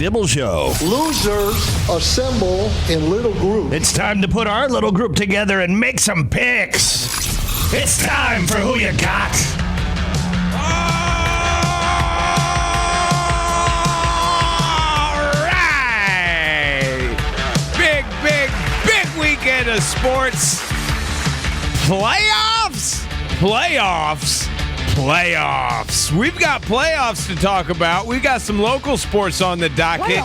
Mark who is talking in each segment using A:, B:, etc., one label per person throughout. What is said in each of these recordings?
A: Dibble Show.
B: Losers assemble in little groups.
A: It's time to put our little group together and make some picks. It's time for Who You Got.
C: All right. Big weekend of sports. Playoffs. We've got playoffs to talk about. We've got some local sports on the docket.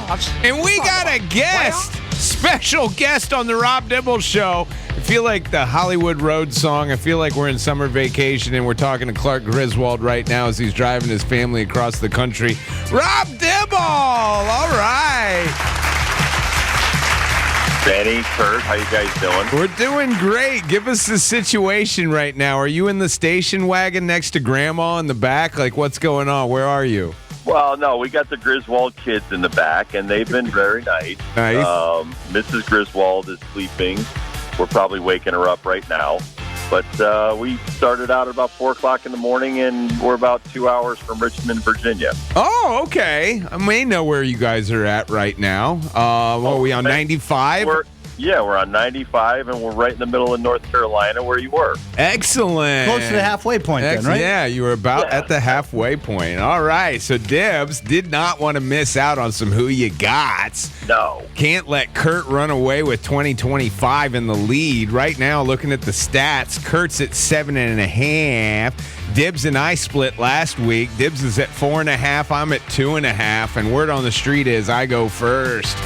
C: And we got a guest, special guest on the Rob Dibble Show. I feel like the Hollywood Road song. I feel like we're in summer vacation and we're talking to Clark Griswold right now as he's driving his family across the country. Rob Dibble! All right.
D: Benny, Kurt, how you guys doing?
C: We're doing great. Give us the situation right now. Are you in the station wagon next to Grandma in the back? Like, what's going on? Where are you?
D: Well, no, we got the Griswold kids in the back, and they've been very nice.
C: Nice.
D: Mrs. Griswold is sleeping. We're probably waking her up right now. But we started out at about 4 o'clock in the morning, and we're about 2 hours from Richmond, Virginia.
C: Oh, okay. I may know where you guys are at right now. What are we on, 95?
D: We're on 95, and we're right in the middle of North Carolina where you were.
C: Excellent.
A: Close to the halfway point then, right?
C: Yeah, you were about at the halfway point. All right, so Dibs did not want to miss out on some Who You Gots.
D: No.
C: Can't let Kurt run away with 2025 in the lead. Right now, looking at the stats, Kurt's at 7.5. Dibs and I split last week. Dibs is at 4.5. I'm at 2.5. And word on the street is I go first.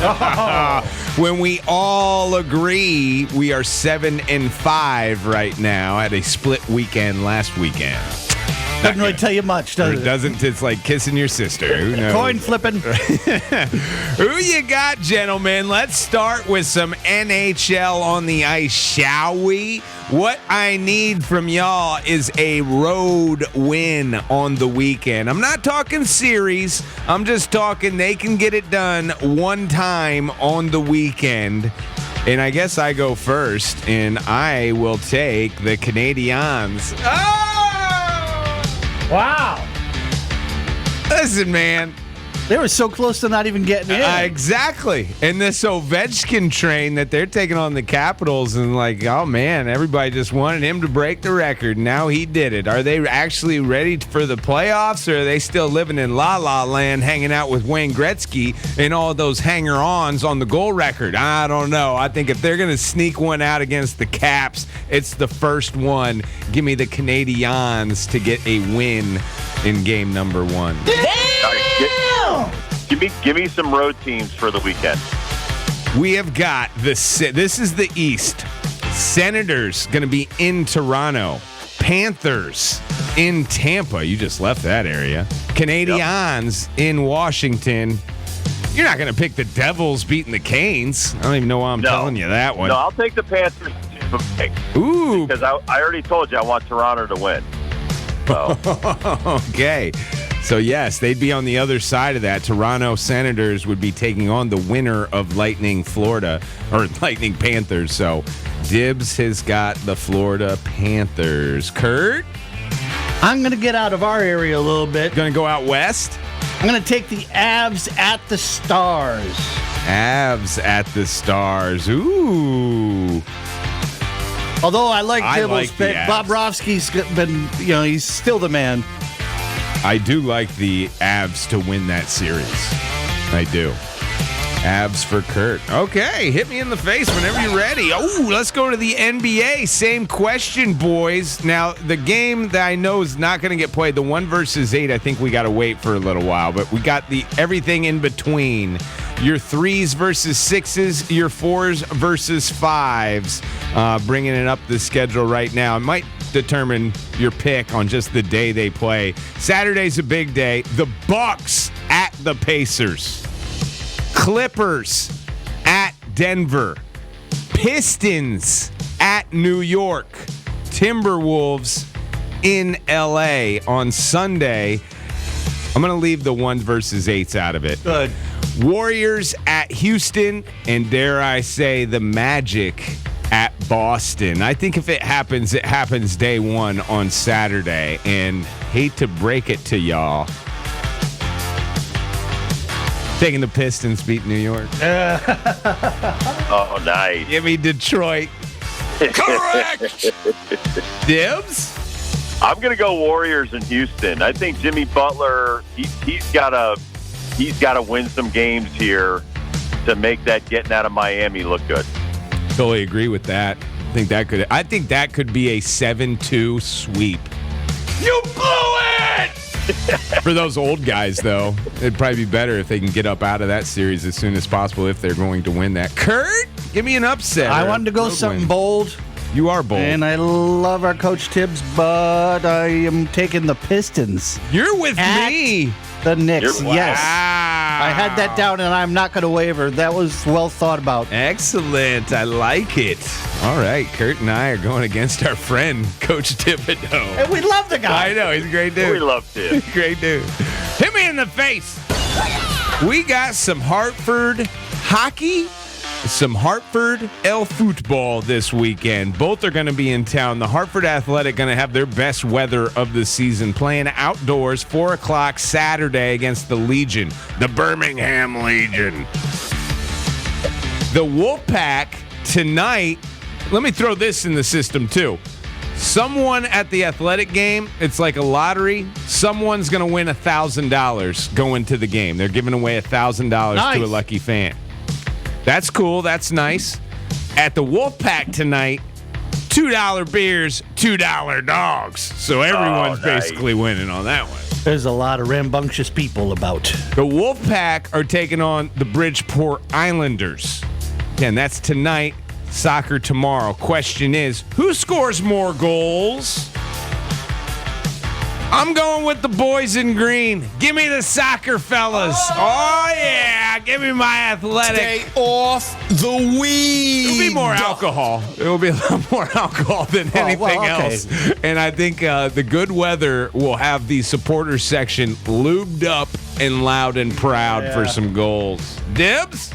C: When we all agree, we are 7-5 right now at a split weekend last weekend.
A: Doesn't really tell you much, does it?
C: It doesn't. It's like kissing your sister. Who knows?
A: Coin flipping.
C: Who you got, gentlemen? Let's start with some NHL on the ice, shall we? What I need from y'all is a road win on the weekend. I'm not talking series. I'm just talking they can get it done one time on the weekend. And I guess I go first, and I will take the Canadiens. Oh!
A: Wow.
C: Listen, man.
A: They were so close to not even getting in.
C: Exactly. And this Ovechkin train that they're taking on the Capitals, and like, oh, man, everybody just wanted him to break the record. Now he did it. Are they actually ready for the playoffs, or are they still living in la-la land hanging out with Wayne Gretzky and all those hanger-ons on the goal record? I don't know. I think if they're going to sneak one out against the Caps, it's the first one. Give me the Canadiens to get a win in game number 1.
D: Give me some road teams for the weekend.
C: We have got this is the East. Senators going to be in Toronto. Panthers in Tampa. You just left that area. Canadiens in Washington. You're not going to pick the Devils beating the Canes. I don't even know why I'm telling you that one.
D: No, I'll take the Panthers.
C: Ooh.
D: Because I already told you I want Toronto to win. So.
C: Okay. So, yes, they'd be on the other side of that. Toronto Senators would be taking on the winner of Lightning Florida, or Lightning Panthers. So, Dibs has got the Florida Panthers. Kurt?
A: I'm going to get out of our area a little bit.
C: Going to go out west?
A: I'm going to take the Avs at the Stars.
C: Avs at the Stars. Ooh.
A: Although I like Dibble's pick,
C: Avs.
A: Bobrovsky's been, he's still the man.
C: I do like the Avs to win that series. I do. Avs for Kurt. Okay, hit me in the face whenever you're ready. Oh, let's go to the NBA. Same question, boys. Now, the game that I know is not going to get played, the 1 versus 8, I think we got to wait for a little while. But we got the everything in between. Your 3s versus 6s, your 4s versus 5s. Bringing it up the schedule right now. It might determine your pick on just the day they play. Saturday's a big day. The Bucks at the Pacers. Clippers at Denver. Pistons at New York. Timberwolves in LA on Sunday. I'm going to leave the 1 versus 8s out of it.
A: Good.
C: Warriors at Houston, and dare I say the Magic at Boston. I think if it happens day 1 on Saturday, and hate to break it to y'all, Taking the Pistons beat New York.
D: Oh, nice.
C: Give me Detroit. Correct. Dibs?
D: I'm going to go Warriors in Houston. I think Jimmy Butler, he's got to win some games here to make that getting out of Miami look good.
C: Totally agree with that. I think that could be a 7-2 sweep. You blew it! For those old guys, though, it'd probably be better if they can get up out of that series as soon as possible if they're going to win that. Kurt, give me an upset.
E: I wanted to go
C: Road
E: something
C: win.
E: bold.
C: You are bold.
E: And I love our Coach Tibbs, but I am taking the Pistons.
C: You're with
E: At
C: me.
E: The Knicks,
D: Wow.
E: yes. I had that down, and I'm not going to waver. That was well thought about.
C: Excellent. I like it. All right. Kurt and I are going against our friend, Coach Thibodeau.
E: And we love the guy.
C: I know. He's a great dude.
D: We love Tim.
C: Great dude. Hit me in the face. We got some Hartford hockey, some Hartford El Football this weekend. Both are going to be in town. The Hartford Athletic going to have their best weather of the season, playing outdoors 4 o'clock Saturday against the Legion, the Birmingham Legion. The Wolfpack tonight, let me throw this in the system too. Someone at the Athletic game, it's like a lottery. Someone's going to win $1,000 going to the game. They're giving away $1,000 to a
E: Nice.
C: lucky fan. That's cool. That's nice. At the Wolfpack tonight, $2 beers, $2 dogs. So everyone's
D: nice.
C: basically winning on that one.
E: There's a lot of rambunctious people about.
C: The Wolfpack are taking on the Bridgeport Islanders. Again, that's tonight. Soccer tomorrow. Question is, who scores more goals? I'm going with the boys in green. Give me the soccer fellas. Oh yeah. Give me my Athletic.
A: Stay off the weed.
C: It'll be more alcohol. It will be a lot more alcohol than anything
E: well, okay.
C: else. And I think the good weather will have the supporter section lubed up and loud and proud for some goals. Dibs?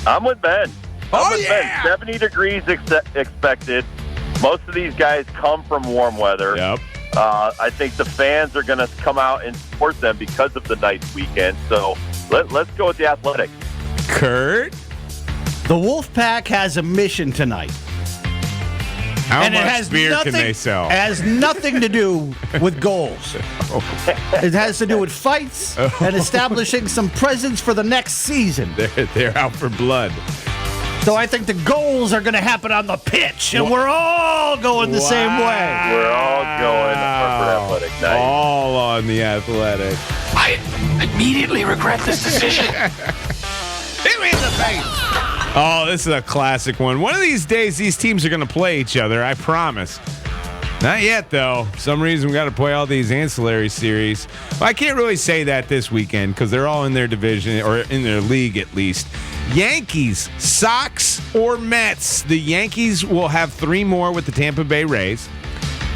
D: I'm with Ben.
C: Oh,
D: I'm with
C: yeah.
D: Ben. 70 degrees expected. Most of these guys come from warm weather.
C: Yep.
D: I think the fans are going to come out and support them because of the nice weekend. So let's go with the Athletic.
C: Kurt?
E: The Wolfpack has a mission tonight.
C: How
E: and
C: much
E: it has
C: beer
E: nothing,
C: can they sell?
E: It has nothing to do with goals. It has to do with fights and establishing some presence for the next season.
C: They're out for blood.
E: So I think the goals are going to happen on the pitch, and we're all going the same way.
D: We're all going for Athletic night.
C: All on the Athletic.
A: I immediately regret this decision.
C: Hit me in the face. Oh, this is a classic one. One of these days, these teams are going to play each other, I promise. Not yet, though. For some reason, we got to play all these ancillary series. Well, I can't really say that this weekend because they're all in their division, or in their league at least. Yankees, Sox, or Mets. The Yankees will have 3 more with the Tampa Bay Rays.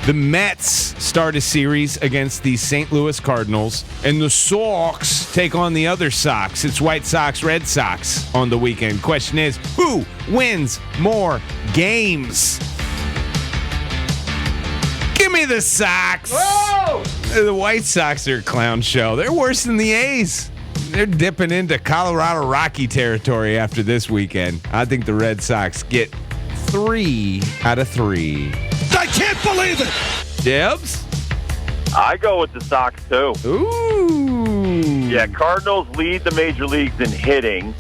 C: The Mets start a series against the St. Louis Cardinals, and the Sox take on the other Sox. It's White Sox, Red Sox on the weekend. Question is, who wins more games? Give me the Sox.
E: Whoa!
C: The White Sox are a clown show. They're worse than the A's. They're dipping into Colorado Rocky territory after this weekend. I think the Red Sox get 3 out of 3.
A: I can't believe it.
C: Dibs?
D: I go with the Sox, too.
C: Ooh.
D: Yeah, Cardinals lead the major leagues in hitting.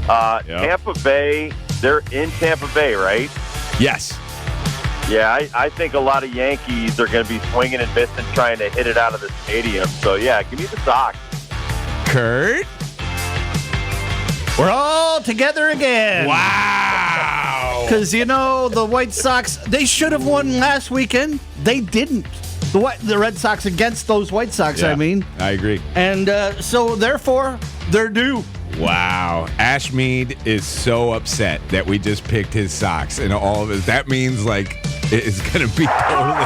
D: Tampa Bay, they're in Tampa Bay, right?
C: Yes.
D: Yeah, I think a lot of Yankees are going to be swinging and missing trying to hit it out of the stadium. So, yeah, give me the Sox.
C: Kurt?
E: We're all together again.
C: Wow.
E: Because, the White Sox, they should have won last weekend. They didn't. The Red Sox against those White Sox,
C: Yeah,
E: I mean.
C: I agree.
E: And so, therefore, they're due.
C: Wow. Ashmead is so upset that we just picked his Sox and all of it. That means, it is going to be totally...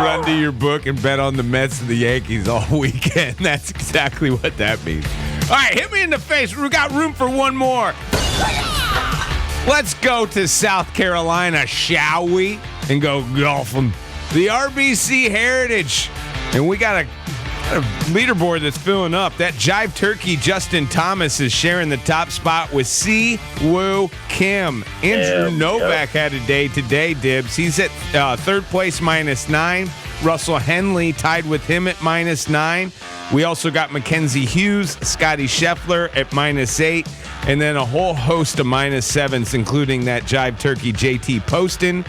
C: Run to your book and bet on the Mets and the Yankees all weekend. That's exactly what that means. All right, hit me in the face. We got room for one more. Let's go to South Carolina, shall we? And go golfing. The RBC Heritage. And we got a Leaderboard that's filling up. That Jive Turkey Justin Thomas is sharing the top spot with Si Woo Kim. Andrew Novak had a day today, Dibs. He's at third place, -9. Russell Henley tied with him at -9. We also got Mackenzie Hughes, Scotty Scheffler at -8, and then a whole host of -7s, including that Jive Turkey JT Poston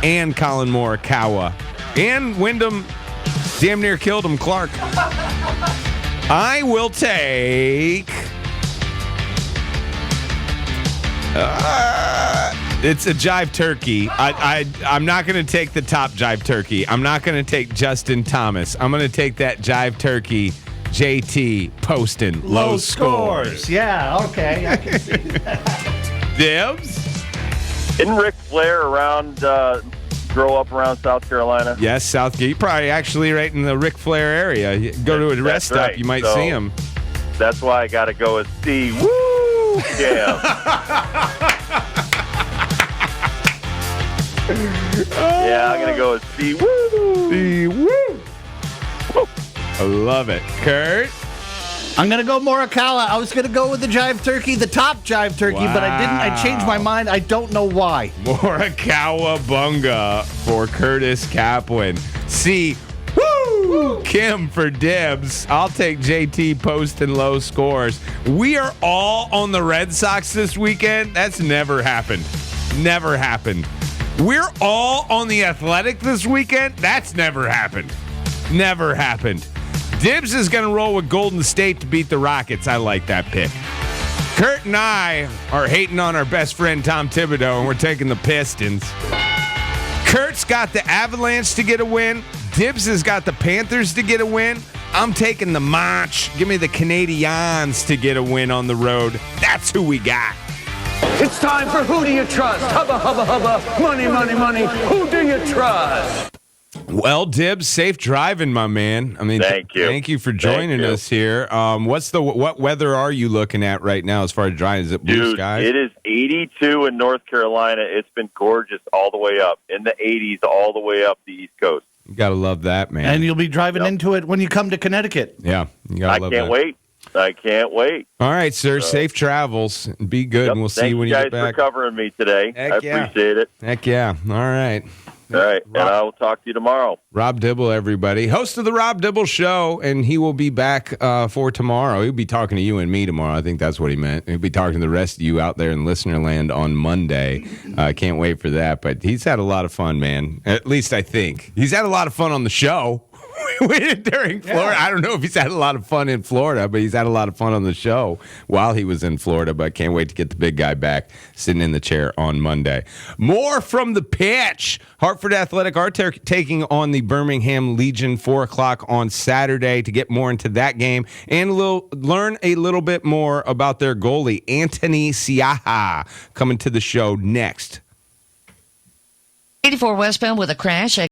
C: and Colin Morikawa. And Wyndham damn near killed him, Clark. I will take... it's a Jive Turkey. I'm not going to take the top Jive Turkey. I'm not going to take Justin Thomas. I'm going to take that Jive Turkey JT Poston. Low scores.
E: Yeah, okay. I can see that.
C: Dibs?
D: Didn't Ric Flair grow up around South Carolina?
C: Yes, Southgate. Probably actually right in the Ric Flair area. You go to a rest stop,
D: right.
C: you might
D: So,
C: see him.
D: That's why I got to go with C. Woo! Yeah. Yeah, I'm going to go with C. Woo!
C: Woo! I love it. Kurt?
E: I'm going to go Morikawa. I was going to go with the Jive Turkey, the top Jive Turkey, but I didn't. I changed my mind. I don't know why.
C: Morikawa Bunga for Curtis Kaplan. C. Woo! Kim for Dibs. I'll take JT Poston low scores. We are all on the Red Sox this weekend. That's never happened. Never happened. We're all on the Athletic this weekend. That's never happened. Never happened. Dibs is going to roll with Golden State to beat the Rockets. I like that pick. Kurt and I are hating on our best friend Tom Thibodeau, and we're taking the Pistons. Kurt's got the Avalanche to get a win. Dibs has got the Panthers to get a win. I'm taking the Manch. Give me the Canadiens to get a win on the road. That's who we got.
F: It's time for Who Do You Trust? Hubba, hubba, hubba. Money, money, money. Who do you trust?
C: Well, Dibs, safe driving, my man. I mean,
D: Thank you.
C: Thank you for joining us here. What weather are you looking at right now as far as driving? Is it blue
D: Dude,
C: skies?
D: it is 82 in North Carolina. It's been gorgeous all the way up. In the 80s all the way up the East Coast.
C: You gotta love that, man.
E: And you'll be driving into it when you come to Connecticut.
C: Yeah, you gotta
D: I
C: love
D: can't
C: that.
D: wait. I can't wait.
C: All right, sir. Safe travels. Be good,
D: Yep.
C: and we'll see
D: Thank
C: you when you
D: guys
C: get back.
D: for covering me today.
C: Heck
D: I
C: yeah.
D: appreciate it.
C: Heck yeah. All right.
D: All right, and I will talk to you tomorrow.
C: Rob Dibble, everybody. Host of the Rob Dibble Show, and he will be back for tomorrow. He'll be talking to you and me tomorrow. I think that's what he meant. He'll be talking to the rest of you out there in listener land on Monday. I can't wait for that. But he's had a lot of fun, man. At least I think. He's had a lot of fun on the show. During Florida. I don't know if he's had a lot of fun in Florida, but he's had a lot of fun on the show while he was in Florida. But can't wait to get the big guy back sitting in the chair on Monday. More from the pitch. Hartford Athletic are taking on the Birmingham Legion 4 o'clock on Saturday. To get more into that game and learn a little bit more about their goalie, Anthony Siaha, coming to the show next.
G: 84 westbound with a crash.